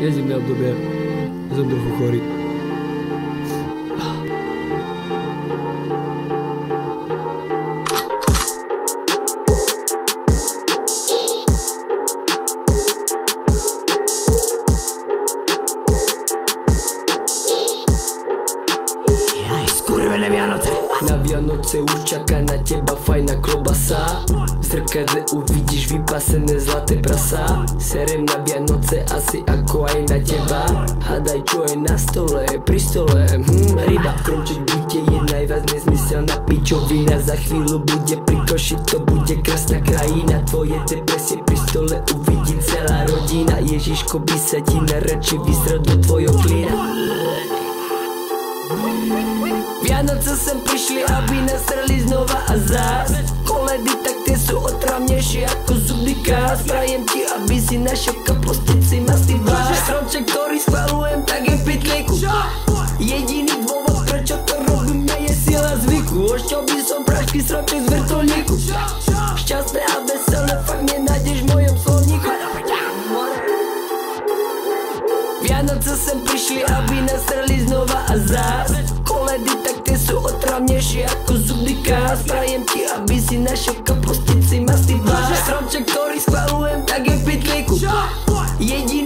Je zimné obdobie. Som trochu chorý. Skurvené Vianoce. Na Vianoce už čaká na teba fajná klobasa. V zrkadle uvidíš vypasené zlaté prasa. Serem na Vianoce asi ako aj na teba. Hádaj čo je na stole, pri stole ryba. V kromček byte je najviac nezmyselná pičovina. Za chvíľu bude pri koši, to bude krásna krajina. Tvoje depresie pri stole uvidí celá rodina. Ježiško by sa ti najradšej vysrel do tvojho klína. Vianoce sem prišli, aby nastreli znova a zás. Koledy tak tie sú otravnejšie ako zubný kás. Prajem ti, aby si našiel kapostici mastý váš. Stromček, ktorý schvalujem, tak je v pytlíku. Jediný dôvod, prečo to robíme, je sila zvyku. Ošťal by som prašky stromček z vrtuľníku. Šťastné a veselé fakt nenájdeš v mojom slovníku. Vianoce sem prišli, aby nastreli znova a zás. Koledy tak tie sú otravnejšie ako zubný kás. Prajem ti, aby si našiel kapostici mastý váš. Stromček, ktorý schvalujem, tak je v pytlíku. Jediný